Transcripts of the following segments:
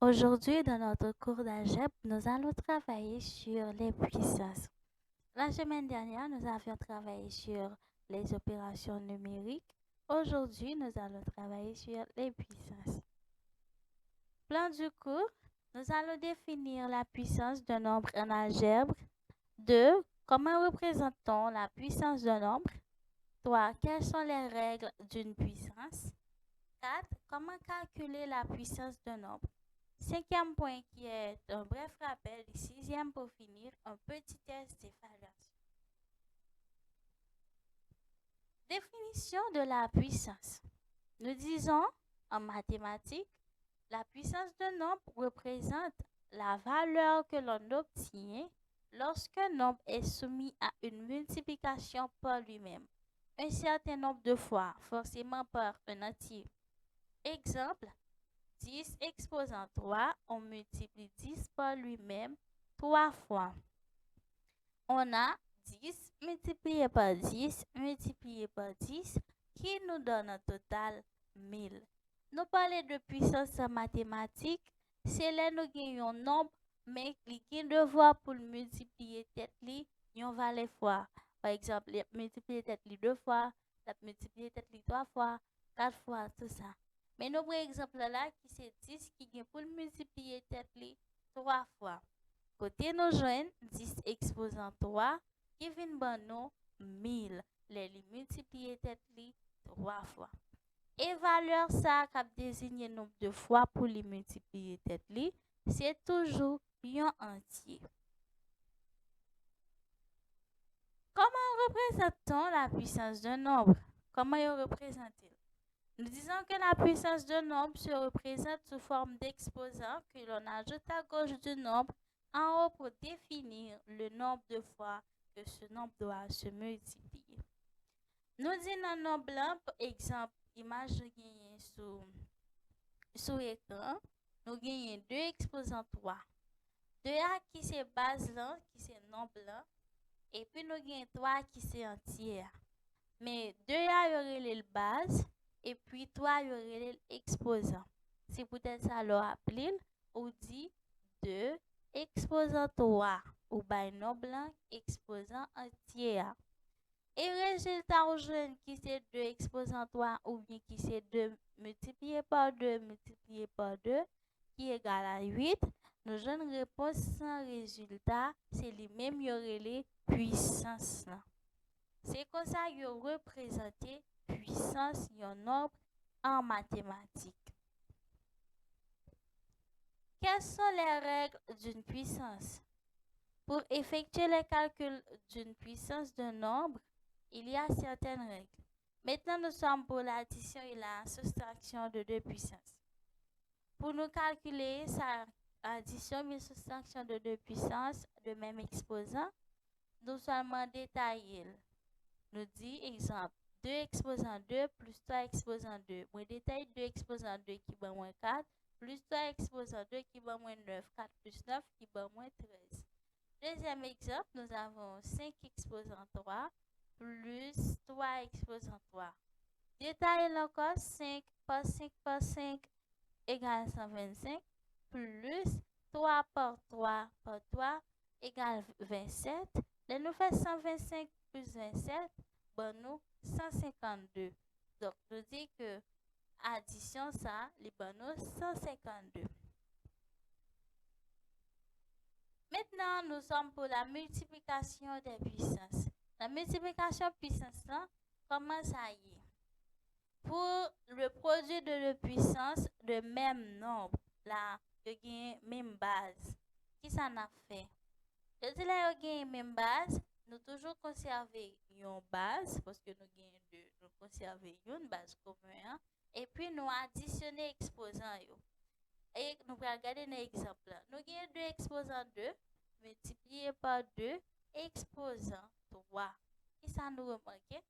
Aujourd'hui, dans notre cours d'algèbre, nous allons travailler sur les puissances. La semaine dernière, nous avions travaillé sur les opérations numériques. Aujourd'hui, nous allons travailler sur les puissances. Plan du cours, nous allons définir la puissance d'un nombre en algèbre. 2. Comment représentons la puissance d'un nombre? 3. Quelles sont les règles d'une puissance? 4. Comment calculer la puissance d'un nombre? Cinquième point qui est un bref rappel. Et sixième pour finir, un petit test d'évaluation. Définition de la puissance. Nous disons en mathématiques, la puissance d'un nombre représente la valeur que l'on obtient lorsqu'un nombre est soumis à une multiplication par lui-même, un certain nombre de fois, forcément par un entier. Exemple, 10 exposant 3, on multiplie 10 par lui-même 3 fois. On a 10 multiplié par 10 multiplié par 10 qui nous donne un total 1000. Nous parlons de puissance en mathématiques, c'est là nous gagnons un nombre, mais qui devoir pour le multiplier tête li, yon valait fois. Par exemple, multiplier tête li 2 fois, multiplier tête li 3 fois, 4 fois, tout ça. Mais nous prenons exemple là qui c'est 10 qui gagne pour multiplier tête li 3 fois. Côté nous joignent 10 exposant 3 qui vient ban nous 1000. Les multiplier tête li 3 fois. Et valeur ça qui désigne nombre de fois pour les multiplier tête li, c'est toujours un entier. Comment représente-t-on la puissance d'un nombre? Comment est représentée? Nous disons que la puissance d'un nombre se représente sous forme d'exposant que l'on ajoute à gauche du nombre en haut pour définir le nombre de fois que ce nombre doit se multiplier. Nous disons un nombre blanc, par exemple, image gagnée sous écran, nous gagnons 2 exposant 3. 2A qui c'est base là, qui c'est nombre blanc, et puis nous gagnons 3 qui c'est entier. Mais 2A y aurait le base, et puis 3 y aurait l'exposant. C'est peut-être ça leur appelé, ou dit 2 exposant 3, ou bien nombre blanc exposant entier. Et résultat au jeune qui c'est 2 exposant 3 ou bien qui c'est 2 multiplié par 2 multiplié par 2 qui est égal à 8, nos jeunes réponses sans résultat, c'est les mêmes les puissances. C'est comme ça que représenter puissance un nombre en mathématiques. Quelles sont les règles d'une puissance? Pour effectuer les calculs d'une puissance d'un nombre, il y a certaines règles. Maintenant, nous sommes pour l'addition et la soustraction de deux puissances. Pour nous calculer sa addition et soustraction de deux puissances de même exposant, nous seulement détailler. Nous dit, exemple, 2 exposant 2 plus 3 exposant 2. Moi détaille 2 exposant 2 qui va moins 4, plus 3 exposant 2 qui va moins 9, 4 plus 9 qui va moins 13. Deuxième exemple, nous avons 5 exposant 3 plus 3 exposant 3. Détaillez encore 5 par 5 par 5 égale 125 plus 3 par 3 égale 27. Là, nous faisons 125 plus 27, bon nous 152. Donc, nous dit que addition ça, les bon nous 152. Maintenant, nous sommes pour la multiplication des puissances. La multiplication puissance, là, comment ça y est? Pour le produit de la puissance de même nombre, là, il y a même base. Qui ça n'a fait? Je dis là, il y a même base, nous toujours conserver une base, parce que nous avons deux, nous conserver une base commune, et puis nous additionner exposant. Et nous allons regarder un exemple. Nous avons 2 exposant 2 multiplié par 2 exposant 3. Et ça nous remarque?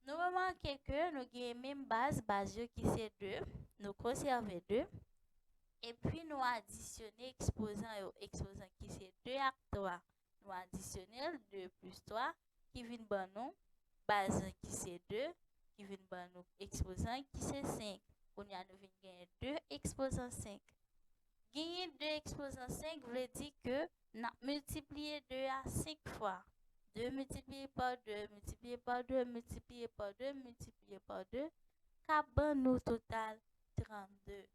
Nous remarquons que nous avons la même base qui c'est 2. Nous conservons 2. Et puis nous additionnons exposant qui c'est 2 à 3. Nous additionnons 2 plus 3 qui vient de nous. Base qui c'est 2 qui vient de nous. Exposant qui c'est 5. On a 2 exposant 5. Gagner 2 exposant 5 veut dire que nous multiplier 2 à 5 fois. 2 multiplié par 2, multiplié par 2, multiplié par 2, multiplié par 2, qu'à nous total 32.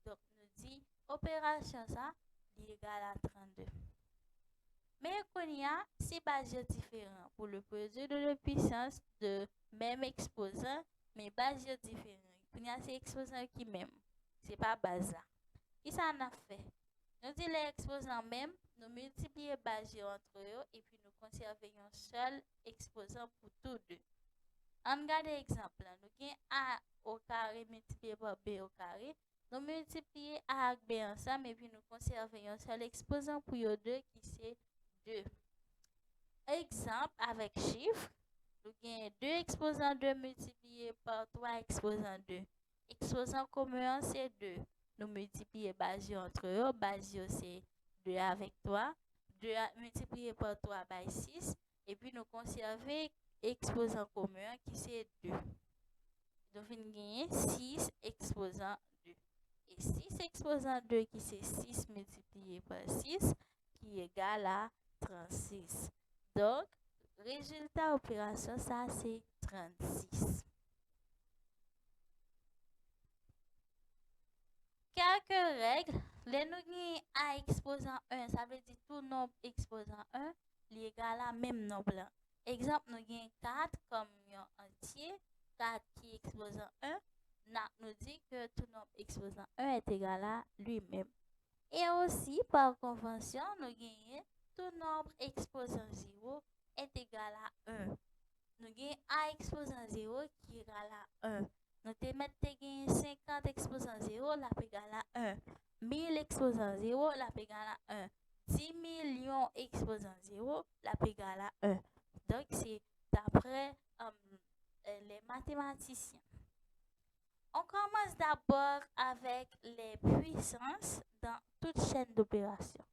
Donc, nous dit, opération ça, est égal à 32. Mais qu'on y a, c'est base différent pour le produit de la puissance de même exposant, mais base différent. Qu'on y a, c'est exposant qui même. C'est pas base là. Qui ça en a fait? Nous disons les exposants même, nous multiplions base entre eux et puis nous conservons un seul exposant pour tous deux. On regarde l'exemple. Nous avons A au carré multiplié par B au carré. Nous multiplions A avec B ensemble et puis nous conservons un seul exposant pour les deux qui c'est 2. Exemple avec chiffre. Nous avons 2 exposants 2 multipliés par 3 exposants 2. Exposant commun c'est 2. Nous multiplions base entre eux. Base c'est 2 avec 3. 2 multiplié par 3 by 6. Et puis nous conservons exposant commun qui c'est 2. Donc nous gagnons 6 exposant 2. Et 6 exposant 2 qui c'est 6 multiplié par 6 qui est égal à 36. Donc, résultat opération, ça c'est 36. Quelques règles. Les nous à exposant 1, ça veut dire tout nombre exposant 1, est égal à même nombre. Exemple, nous avons 4 comme un entier, 4 qui est exposant 1, nous dit que tout nombre exposant 1 est égal à lui-même. Et aussi, par convention, nous avons tout nombre exposant 0 est égal à 1. Nous avons A exposant 0 qui est égal à 1. Nous avons 50 exposant 0, la est égal à 1. 1000 exposant 0, la est égal à 1. 10 millions exposant 0, la est égal à 1. Donc, c'est d'après les mathématiciens. On commence d'abord avec les puissances dans toute chaîne d'opération.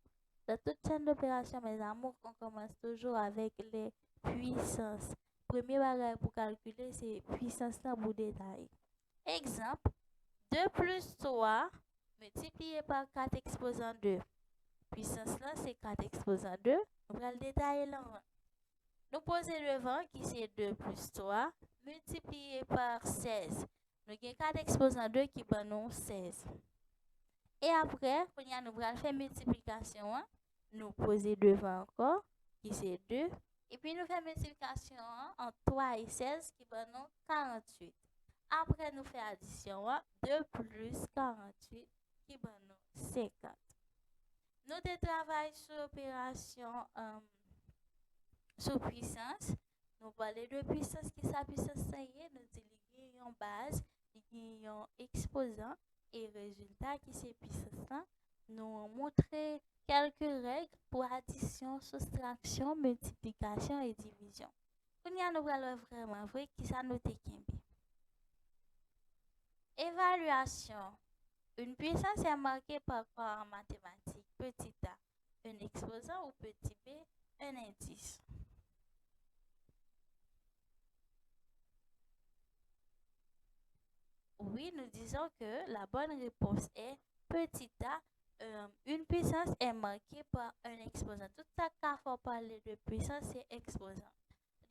Dans toute chaîne d'opération, mes amours, on commence toujours avec les puissances. Premier bagage pour calculer, c'est puissance dans bout détail. Exemple, 2 plus 3 multiplié par 4 exposant 2. Puissance là, c'est 4 exposant 2. On va le détailler là. Nous poser devant qui c'est 2 plus 3 multiplié par 16. Nous avons 4 exposant 2 qui nous 16. Et après, quand nous allons faire multiplication, nous poser devant encore qui c'est 2. Et puis nous faisons multiplication en 3 et 16 qui nous 48. Après nous faisons addition 2 plus 48 qui nous 50. Nous travaillons sur l'opération sur puissance. Nous parlons de puissance qui sa puissance ça y est, nous disons en base, il y a un exposant et résultat qui c'est puissance là. Nous montrer quelques règles pour addition, soustraction, multiplication et division. Nous allons vraiment voir qui ça nous t'équimbe. Évaluation. Une puissance est marquée par quoi en mathématiques? Petit a, un exposant ou petit b, un indice. Oui, nous disons que la bonne réponse est petit a. Une puissance est marquée par un exposant. Tout ça qu'il faut parler de puissance, c'est exposant.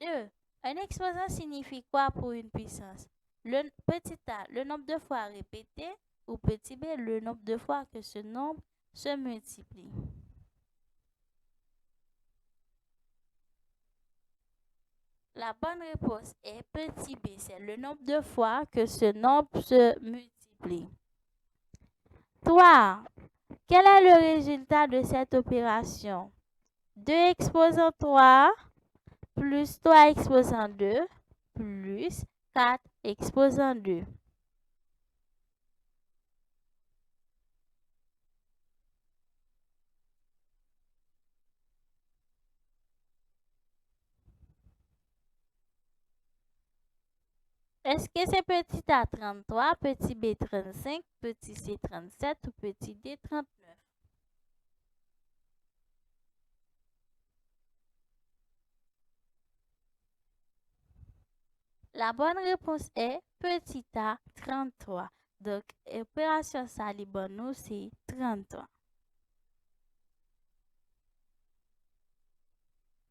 2. Un exposant signifie quoi pour une puissance? Le petit a, le nombre de fois répété, ou petit b, le nombre de fois que ce nombre se multiplie. La bonne réponse est petit b, c'est le nombre de fois que ce nombre se multiplie. 3. Quel est le résultat de cette opération? 2 exposant 3 plus 3 exposant 2 plus 4 exposant 2. Est-ce que c'est petit a 33, petit b 35, petit c 37 ou petit d 39? La bonne réponse est petit a 33. Donc, opération ça, nous, c'est 33.